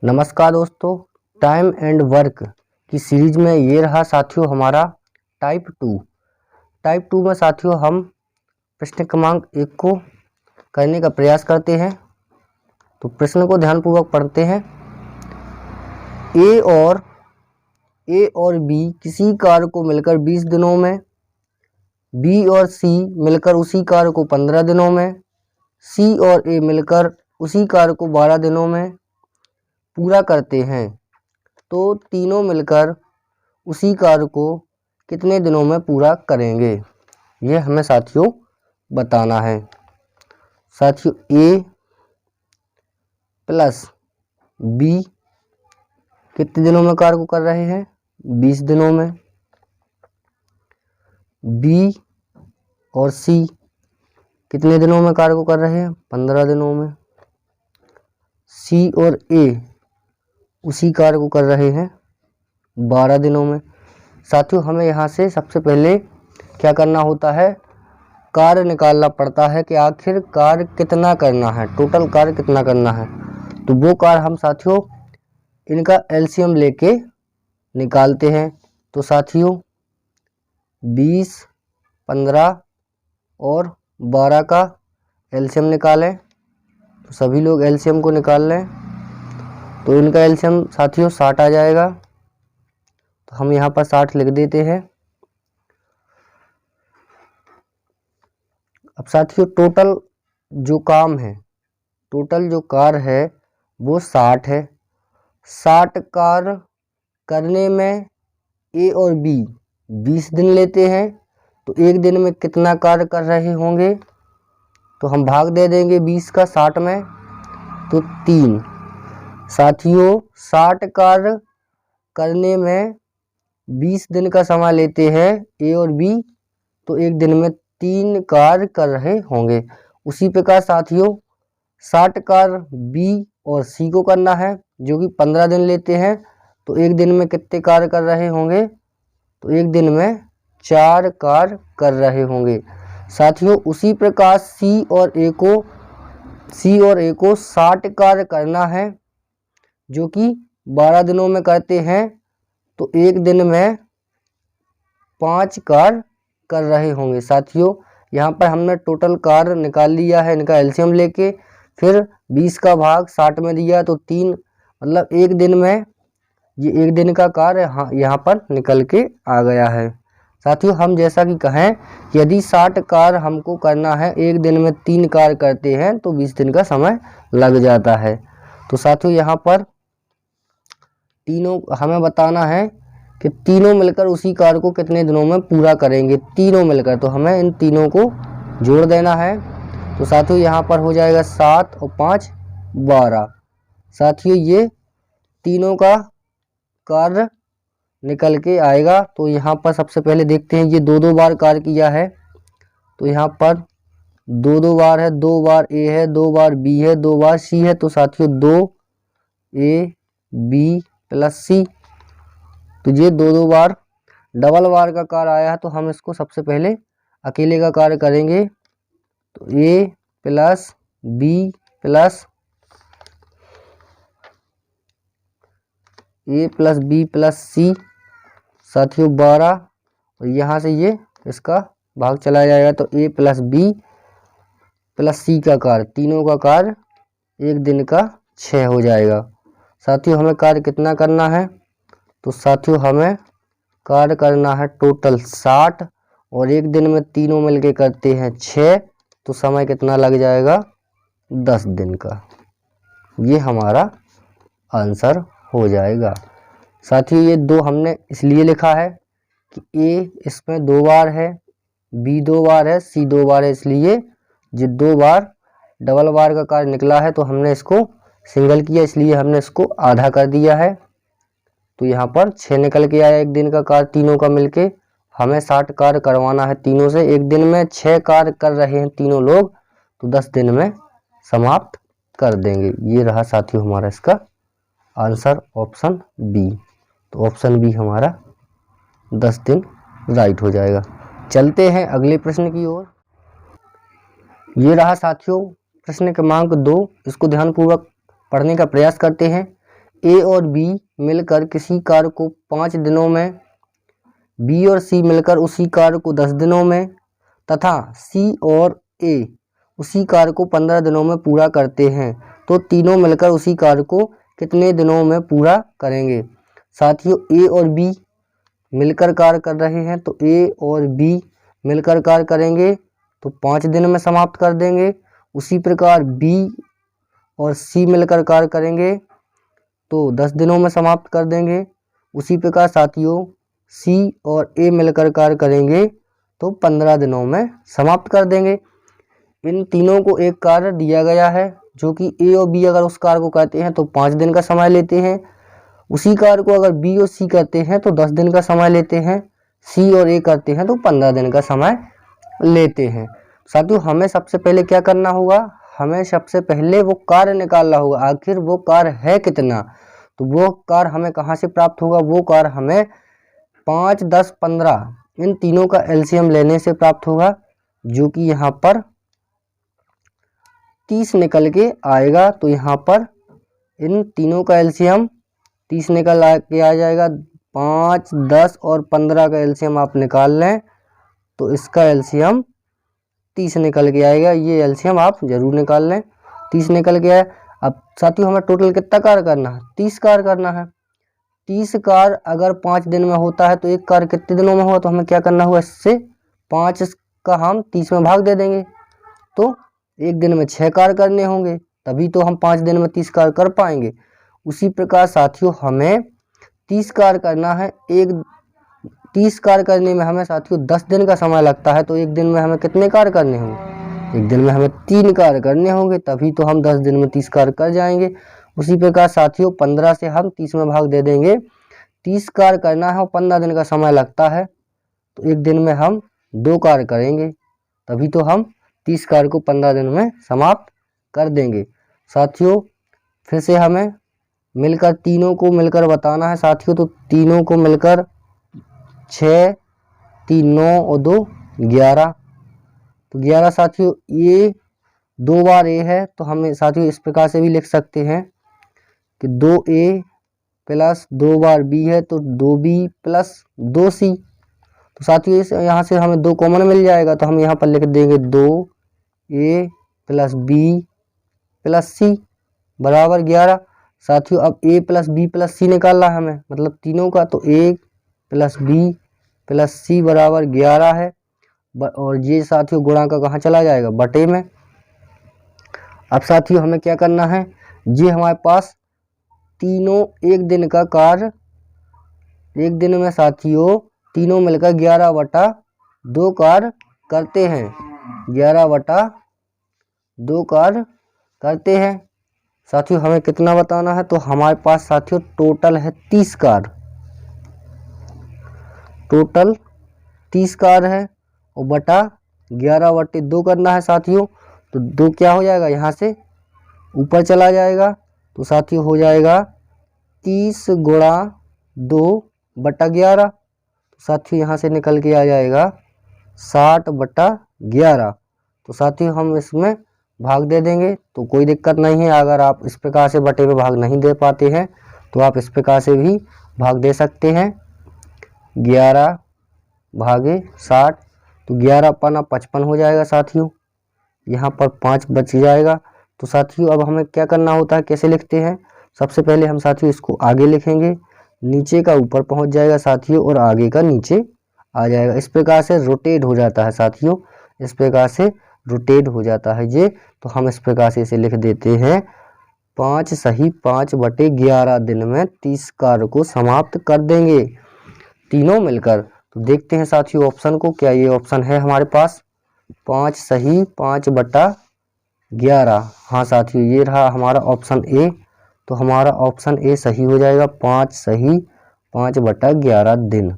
नमस्कार दोस्तों, time and work की सीरीज में ये रहा साथियों हमारा टाइप टू में साथियों हम प्रश्न क्रमांक 1 को करने का प्रयास करते हैं। तो प्रश्न को ध्यानपूर्वक पढ़ते हैं। ए और बी किसी कार्य को मिलकर 20 दिनों में, बी और सी मिलकर उसी कार्य को 15 दिनों में, सी और ए मिलकर उसी कार्य को 12 दिनों में पूरा करते हैं, तो तीनों मिलकर उसी कार्य को कितने दिनों में पूरा करेंगे, ये हमें साथियों बताना है। साथियों ए प्लस बी कितने दिनों में कार्य को कर रहे हैं? 20 दिनों में। बी और सी कितने दिनों में कार्य को कर रहे हैं? 15 दिनों में। सी और ए उसी कार्य को कर रहे हैं 12 दिनों में। साथियों हमें यहाँ से सबसे पहले क्या करना होता है? कार्य निकालना पड़ता है कि आखिर कार्य कितना करना है, टोटल कार्य कितना करना है। तो वो कार्य हम साथियों इनका एलसीएम लेके निकालते हैं। तो साथियों 20, 15 और 12 का एलसीएम निकालें। तो सभी लोग एलसीएम को निकाल लें। तो इनका एलसीएम साथियों 60 आ जाएगा। तो हम यहाँ पर 60 लिख देते हैं। अब साथियों टोटल जो काम है, टोटल जो कार्य है वो 60 है। 60 कार्य करने में ए और बी 20 दिन लेते हैं। तो एक दिन में कितना कार्य कर रहे होंगे? तो हम भाग दे देंगे 20 का 60 में, तो 3। साथियों 60 कार्य करने में 20 दिन का समय लेते हैं ए और बी, तो एक दिन में 3 कार्य कर रहे होंगे। उसी प्रकार साथियों 60 कार्य बी और सी को करना है, जो कि 15 दिन लेते हैं। तो एक दिन में कितने कार्य कर रहे होंगे? तो एक दिन में 4 कार्य कर रहे होंगे। साथियों उसी प्रकार सी और ए को 60 कार्य करना है, जो कि 12 दिनों में करते हैं। तो एक दिन में 5 कार्य कर रहे होंगे। साथियों यहाँ पर हमने टोटल कार्य निकाल लिया है इनका एलसीएम लेके, फिर 20 का भाग 60 में दिया तो 3, मतलब एक दिन में ये एक दिन का कार्य यहाँ पर निकल के आ गया है। साथियों हम जैसा कि कहें कि यदि 60 कार्य हमको करना है, एक दिन में 3 कार्य करते हैं, तो 20 दिन का समय लग जाता है। तो साथियों यहाँ पर तीनों हमें बताना है कि तीनों मिलकर उसी कार्य को कितने दिनों में पूरा करेंगे, तीनों मिलकर। तो हमें इन तीनों को जोड़ देना है। तो साथियों यहाँ पर हो जाएगा 7 और 5 12। साथियों ये तीनों का कार्य निकल के आएगा। तो यहाँ पर सबसे पहले देखते हैं, ये 2 बार कार्य किया है। तो यहाँ पर 2 बार है, 2 बार ए है, 2 बार बी है, 2 बार सी है। तो साथियों 2 ए बी प्लस सी, तो ये 2 बार डबल बार का कार्य आया है। तो हम इसको सबसे पहले अकेले का कार्य करेंगे। तो ए प्लस बी प्लस सी साथियों 12, और यहाँ से ये इसका भाग चला जाएगा। तो ए प्लस बी प्लस सी का कार्य, तीनों का कार्य एक दिन का 6 हो जाएगा। साथियों हमें कार्य कितना करना है? तो साथियों हमें कार्य करना है टोटल 60, और एक दिन में तीनों मिलके करते हैं 6, तो समय कितना लग जाएगा? 10 दिन का। ये हमारा आंसर हो जाएगा। साथियों ये 2 हमने इसलिए लिखा है कि ए इसमें 2 बार है, बी 2 बार है, सी 2 बार है, इसलिए ये 2 बार डबल बार का कार्य निकला है। तो हमने इसको सिंगल किया, इसलिए हमने इसको आधा कर दिया है। तो यहाँ पर 6 निकल के आया एक दिन का कार्य तीनों का मिलके। हमें 60 कार्य करवाना है तीनों से, एक दिन में 6 कार्य कर रहे हैं तीनों लोग, तो 10 दिन में समाप्त कर देंगे। ये रहा साथियों हमारा इसका आंसर ऑप्शन बी। तो ऑप्शन बी हमारा 10 दिन राइट हो जाएगा। चलते हैं अगले प्रश्न की ओर। ये रहा साथियों प्रश्न क्रमांक 2, इसको ध्यानपूर्वक पढ़ने का प्रयास करते हैं। ए और बी मिलकर किसी कार्य को 5 दिनों में, बी और सी मिलकर उसी कार्य को 10 दिनों में तथा सी और ए उसी कार्य को 15 दिनों में पूरा करते हैं तो तीनों मिलकर उसी कार्य को कितने दिनों में पूरा करेंगे। साथियों, ए और बी मिलकर कार्य कर रहे हैं तो ए और बी मिलकर कार्य करेंगे तो 5 दिन में समाप्त कर देंगे। उसी प्रकार बी और सी मिलकर कार्य करेंगे तो 10 दिनों में समाप्त कर देंगे। उसी प्रकार साथियों, सी और ए मिलकर कार्य करेंगे तो 15 दिनों में समाप्त कर देंगे। इन तीनों को एक कार्य दिया गया है जो कि ए और बी अगर उस कार्य को करते हैं तो 5 दिन का समय लेते हैं। उसी कार्य को अगर बी और सी करते हैं तो 10 दिन का समय लेते हैं। सी और ए करते हैं तो 15 दिन का समय लेते हैं। साथियों, हमें सबसे पहले क्या करना होगा, हमें सबसे पहले वो कार्य निकालना होगा, आखिर वो कार्य है कितना। तो वो कार्य हमें कहाँ से प्राप्त होगा, वो कार्य हमें 5, 10, 15 इन तीनों का एलसीएम लेने से प्राप्त होगा, जो कि यहाँ पर 30 निकल के आएगा। तो यहाँ पर इन तीनों का एलसीएम 30 निकल के आ जाएगा। 5, 10 और 15 का एलसीएम आप निकाल लें तो इसका एलसीएम 30 निकल के आएगा। ये एलसीएम आप जरूर निकाल लें, 30 निकल के आए। अब साथियों, हमें टोटल कितना कार्य करना है, 30 कार्य करना है। 30 कार्य अगर 5 दिन में होता है तो एक कार्य कितने दिनों में होगा, तो हमें क्या करना होगा, इससे 5 का हम 30 में भाग दे देंगे तो एक दिन में 6 कार्य करने होंगे, तभी तो हम 5 दिन में 30 कार्य कर पाएंगे। उसी प्रकार साथियों, हमें 30 कार्य करना है। 30 कार्य करने में हमें साथियों 10 दिन का समय लगता है तो एक दिन में हमें कितने कार्य करने होंगे, एक दिन में हमें 3 कार्य करने होंगे, तभी तो हम 10 दिन में 30 कार्य कर जाएंगे। उसी प्रकार साथियों, 15 से हम 30 में भाग दे देंगे। 30 कार्य करना है और 15 दिन का समय लगता है तो एक दिन में हम 2 कार्य करेंगे, तभी तो हम 30 कार्य को 15 दिन में समाप्त कर देंगे। साथियों, फिर से हमें मिलकर तीनों को मिलकर बताना है साथियों, तो तीनों को मिलकर 6, 3, 9 और 2, 11। तो 11 साथियों, ये 2 बार ए है तो हम साथियों इस प्रकार से भी लिख सकते हैं कि 2A प्लस 2 बार बी है तो 2B प्लस 2C। तो साथियों यहाँ से हमें 2 कॉमन मिल जाएगा तो हम यहाँ पर लिख देंगे 2A plus B plus C बराबर 11। साथियों, अब A plus B plus C निकालना है हमें, मतलब तीनों का, तो A plus B plus C बराबर 11 है। और ये साथियों गुणा का कहाँ चला जाएगा, बटे में। अब साथियों हमें क्या करना है, ये हमारे पास तीनों एक दिन का कार्य, एक दिन में साथियों तीनों मिलकर 11/2 कार्य करते हैं, 11/2 कार्य करते हैं। साथियों हमें कितना बताना है, तो हमारे पास साथियों टोटल है 30 कार्य, टोटल 30 कार्य है और बटा 11/2 करना है साथियों। तो 2 क्या हो जाएगा, यहाँ से ऊपर चला जाएगा तो साथियों हो जाएगा 30 गुणा 2/11। तो साथियों यहाँ से निकल के आ जाएगा 60/11। तो साथियों हम इसमें भाग दे देंगे तो कोई दिक्कत नहीं है। अगर आप इस प्रकार से बटे में भाग नहीं दे पाते हैं तो आप इस प्रकार से भी भाग दे सकते हैं, 11/60। तो 11 पन्ना 55 हो जाएगा साथियों, यहाँ पर 5 बच जाएगा। तो साथियों अब हमें क्या करना होता है, कैसे लिखते हैं, सबसे पहले हम साथियों इसको आगे लिखेंगे, नीचे का ऊपर पहुँच जाएगा साथियों और आगे का नीचे आ जाएगा। इस प्रकार से रोटेट हो जाता है साथियों, इस प्रकार से रोटेट हो जाता है ये। तो हम इस प्रकार से इसे लिख देते हैं 5 सही 5/11 दिन में 30 कार्य को समाप्त कर देंगे तीनों मिलकर। तो देखते हैं साथियों ऑप्शन को, क्या ये ऑप्शन है हमारे पास, 5 सही 5/11। हाँ साथियों ये रहा हमारा ऑप्शन ए। तो हमारा ऑप्शन ए सही हो जाएगा, 5 सही 5/11 दिन।